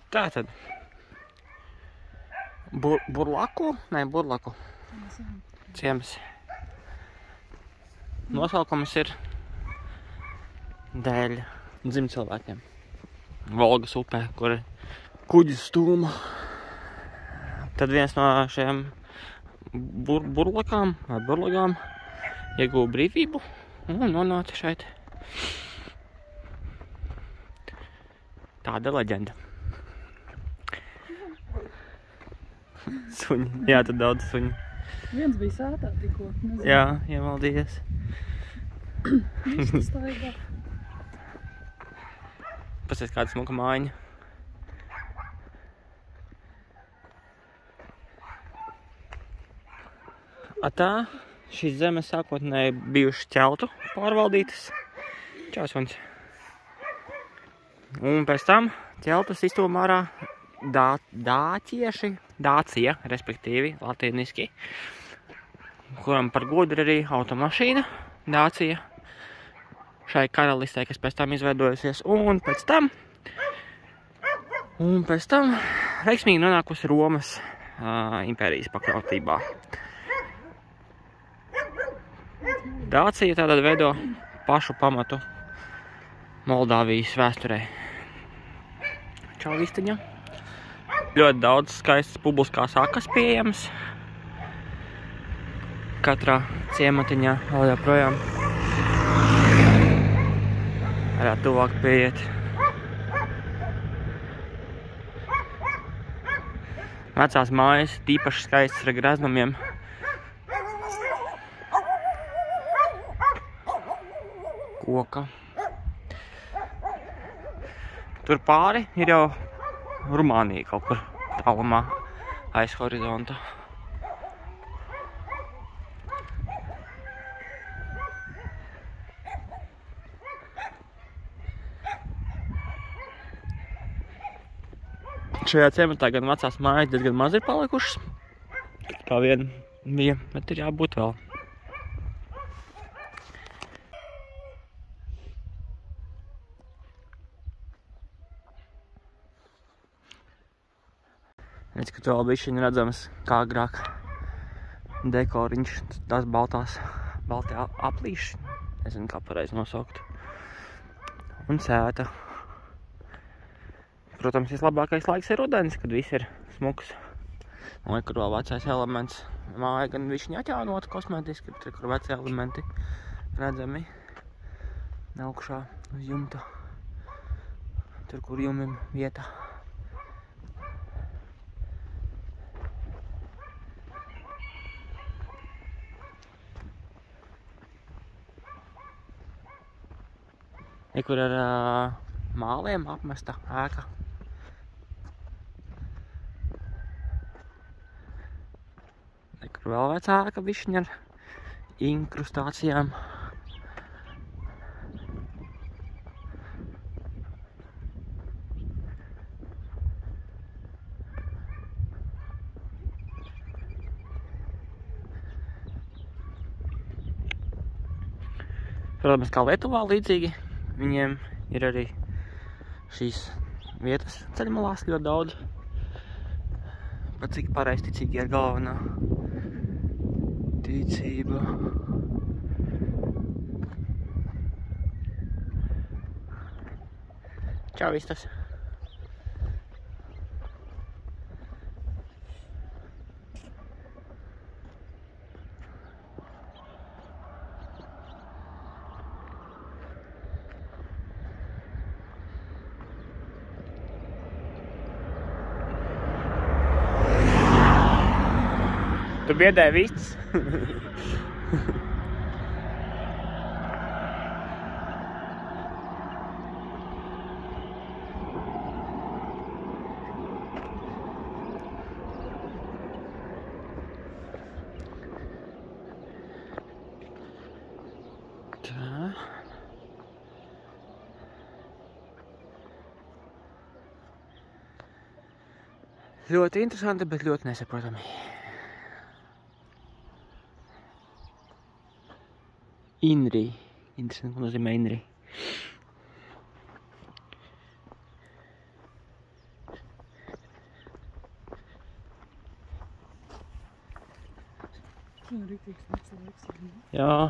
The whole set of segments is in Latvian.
Tātad. Burlaku? Nē, Burlaku. Ciems. Nosaukums ir dēļ dzimcilvēkiem. Volgas upē, kur ir kuģis stūma. Tad viens no šiem burlakām vai burlagām ieguva brīvību un nonāca šeit. Tāda leģenda. Suņi. Jā, tad daudz suņi. Viens bija sētā tikko. Nezinu. Jā, iemaldījies. Viss staigā. Pasies kāda smuka mājiņa. Tā, šīs zemes sākotnēji bijušas ķeltu pārvaldītas. Čau, suņs. Un pēc tam ķeltas iztūma ārā Dācija, respektīvi, latīniski, kuram par godu ir arī automašīna, Dācija, šai karalistē, kas pēc tam izveidojusies, un pēc tam veiksmīgi nonākusi Romas impērijas pakļautībā. Dācija tātad veido pašu pamatu Moldāvijas vēsturē. Čau, vistiņa! Ļoti daudz skaistas publiskās akas pieejamas. Katrā ciematiņā vēl joprojām. Varētu tuvāk pieiet. Vecās mājas tīpaši skaistas ar greznumiem. Koka. Tur pāri ir jau Rumānija kaut kur tālumā aiz horizonta. Šajā ciematā gan vecās mājas diezgan maz ir palikušas. Kā vien bija, bet ir jābūt vēl. Redz, ka tu vēl bišķiņi redzams, kā agrāk dekoriņš, tās baltie aplīši, nezinu, kā pareizi nosaukt, un sēta. Protams, vislabākais laiks ir rudens, kad viss ir smuks. Un kur vēl vecais elements, māja gan bišķiņi atjaunota kosmētiski, tur, kur veci elementi redzami augšā uz jumta, tur, kur jumim vieta. Kur ar māliem apmesta ēka. Kur vēl vecā ēka bišķiņa ar inkrustācijām. Protams, kā Lietuvā līdzīgi. Viņiem ir arī šīs vietas ceļmalās ļoti daudz. Pat cik pareizticīgi ir galvenā ticība. Čau, vistas! Tu biedēji vistas? Tā. Ļoti interesanti, bet ļoti nesaprotami. Inri. Interesanti, ko nozīmē Inri. Šodien rīktīgs nakts laiks. Jā.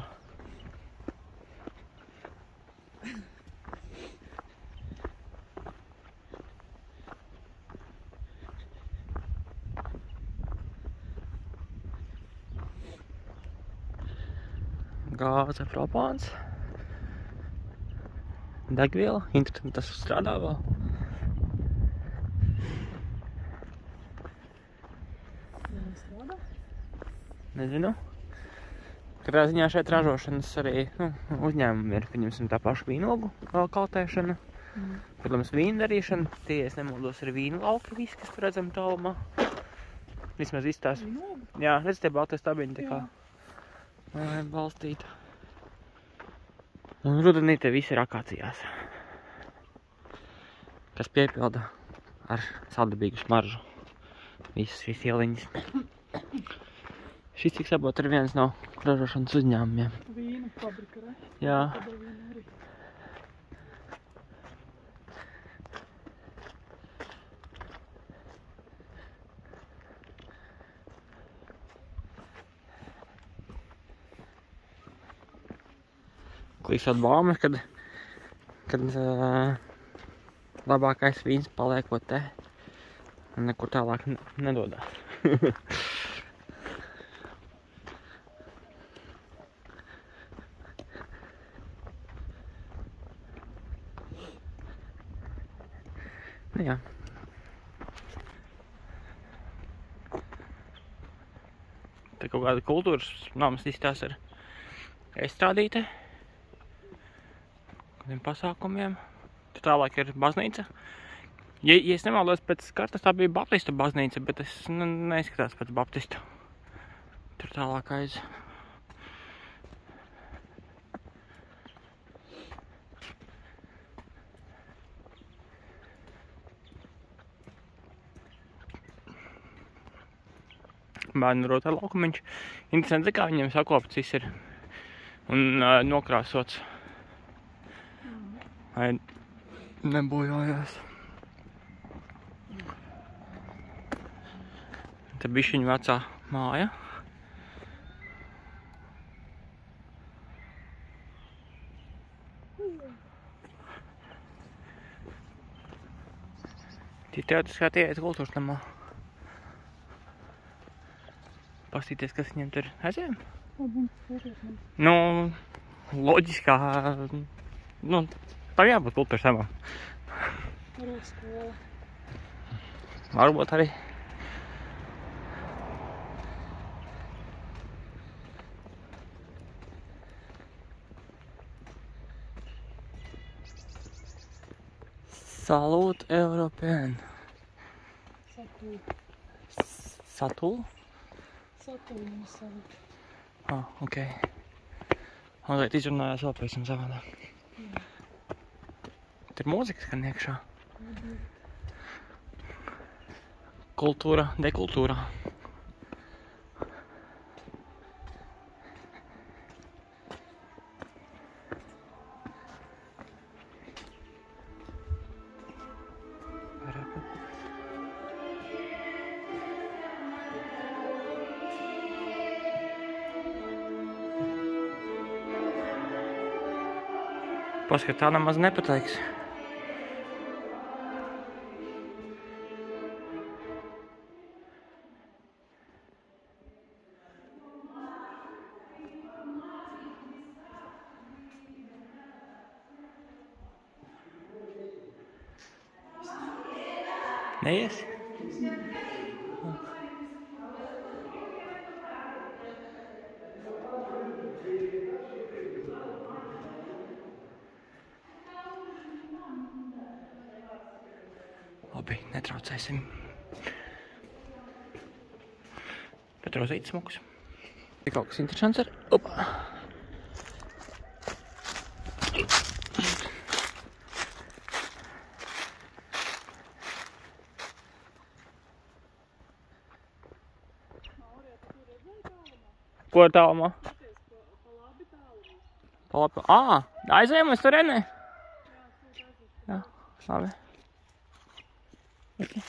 Gāze, propāns. Degviela. Interesanti, tas strādā vēl. Jā, strādā. Nezinu. Katrā ziņā šeit ražošanas arī uzņēmumi ir, pieņemsim, tā paša vīnogu kaltēšana. Protams, vīnu darīšana. Tie, es nemaldos, ir vīnu lauki visi, kas tur redzam tālumā. Vismaz izstās. Vīnogu? Jā, redz, tie baltie stabiņi tā kā Jā. balstīta. Un rudenī te visi ir akācijās, kas piepilda ar saldabīgu smaržu visas šīs ieliņas. Šis, cik sabot, ir viens no ražošanas uzņēmumiem. Vīna fabrika, re? Jā. Tad vīna arī. Klīsot baumas, kad labākais vīns paliekot te un nekur tālāk nedodās. Nu jā. Te kaut kāda kultūras nams izstās ar aizstrādīte. Kādiem pasākumiem. Tur tālāk ir baznīca. Ja es nemaldos pēc kartas, tā bija baptistu baznīca, bet es neizskatās pēc baptistu. Tur tālāk aiz. Bērnu rotā laukumiņš. Interesanti, kā viņiem sakopts viss ir un nokrāsots. Lai nebojājās. Te bišķiņu vecā māja. Tie teoretiskā tie iet kultūras namā. Pastīties, kas viņiem tur aizējām. Nu, loģiskā, tā jābūt kultūras namā. Varbūt skola. Varbūt arī. Salut Europēn. Satūl. Satul? Satūl mums salut. Ah, okei. Mazliet izrunājās vēl pavisam savādāk. Tur mūzika skan iekšā. Kultūra, dekultūra. Paskat, tā nemaz nepateiks. Neies? Labi, netraucēsim. Bet rozīt smukus. Ir kaut kas interesants ar... Opa! Ko ir tālumā? Pa labi. Ā, aizējām uz turieni? Jā, labi. Okay.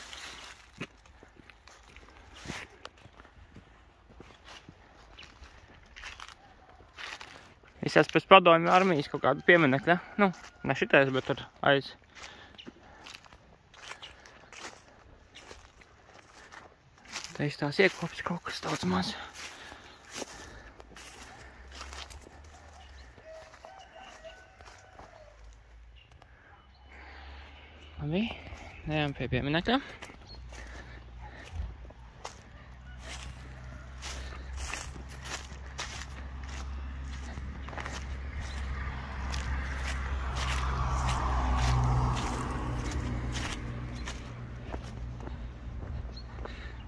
Es esmu pēc padomju armijas kaut kādu pieminekļa. Nu, ne šitais, bet tur aiz. Te tās iekopis kaut kas tāds maz. Labi, ejam pie pieminekļa.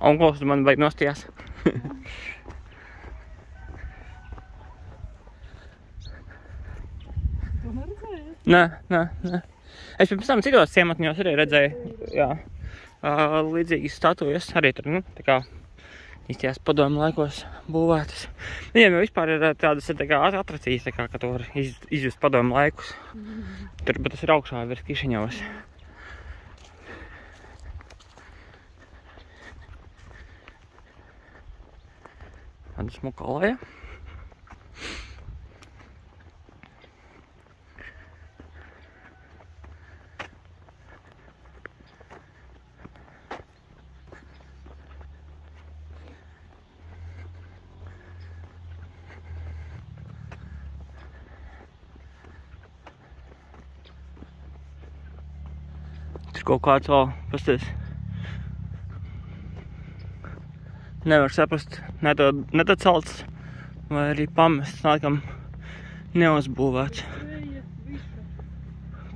Onkls man vajag nostījās. To neredzēji? Nē. Es pirms tam citos ciematņos arī redzēju, jā, līdzīgas statujas, arī tur, nu, tā kā īstajās padomu laikos būvētas. Viņiem jau vispār ir tādas tā kā atracijas, tā kā, ka tu var izjust padomu laikus. Tur, bet tas ir augšā virs Kišiņavas. Tāda smuka aleja. Tur kaut kāds vēl, pasties. Nevar saprast, ne tad celts, vai arī pamests, nākam neuzbūvēts. Eja, viša.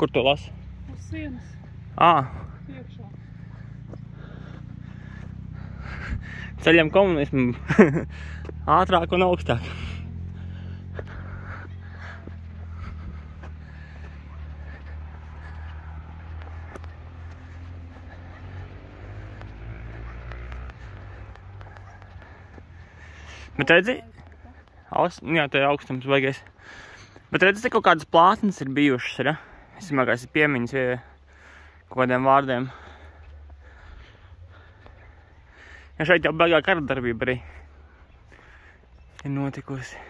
Kur tu lasi? Uz sienas. Iekšā. Ceļam komunismu ātrāk un augstāk. Bet redzi, jā, tā ir augstums baigais. Bet redzi, te kaut kādas plātnes ir bijušas, ja? Es domāju, ir piemiņas kaut kādiem vārdiem. Ja šeit jau baigā karadarbība arī ir notikusi.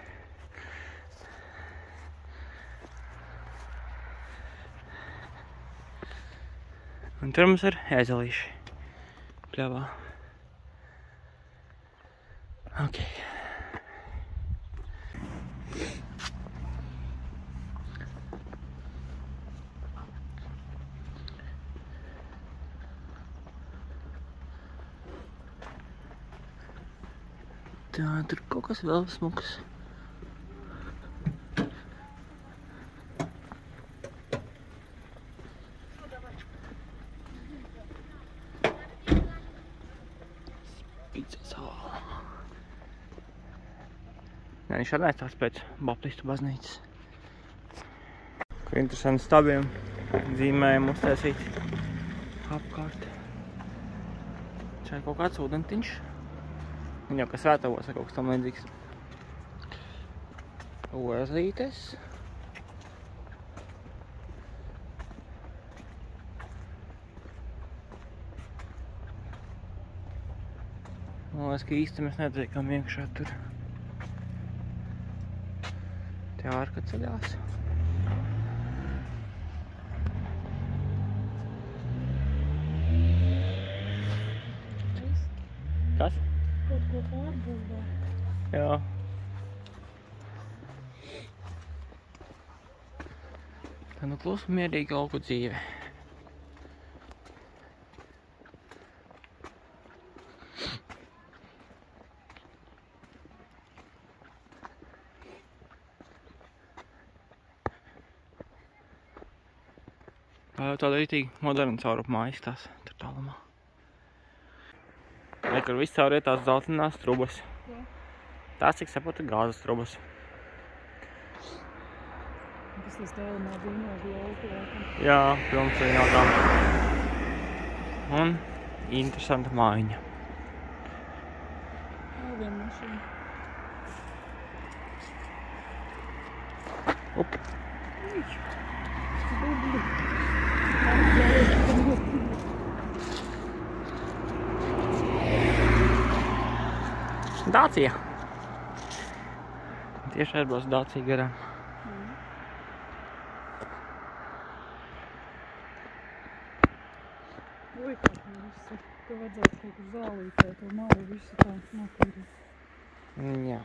Un tur mums ir ēzelīši pļavā. Okay. Tā, tur kaut kas vēl smuks. Nē, viņš arī tās pēc baptistu baznīcas. Kur interesanti stabiem dzīmējumi uztaisīti apkārt. Šeit kaut kāds ūdentiņš. Viņa jau kā svētavos vai kaut kas tam līdzīgs. Ozītes. Man liekas, ka īsti mēs netiekam iekšā tur. Te ārka ceļās. Kas? Kaut ko pārbūvē. Jā. Tā nu klusu mierīgi lauku dzīve. Tāda rītīgi moderna caurupmā izstās tur tālumā. Kur viss caur iet tās zeltainās trubas. Jā. Tās, cik saprotu, gāzes trubas. Tas tālumā bija lauku laikam. Jā, pilns viņa tā. Un interesanta mājiņa. Vēl viena mašīna. Up. Bubli. Dācija. Tieši aizbrauc Dācija garām. Tev vajadzētu kaut kur zālītē, to malu visu tā notīrīt. Jā.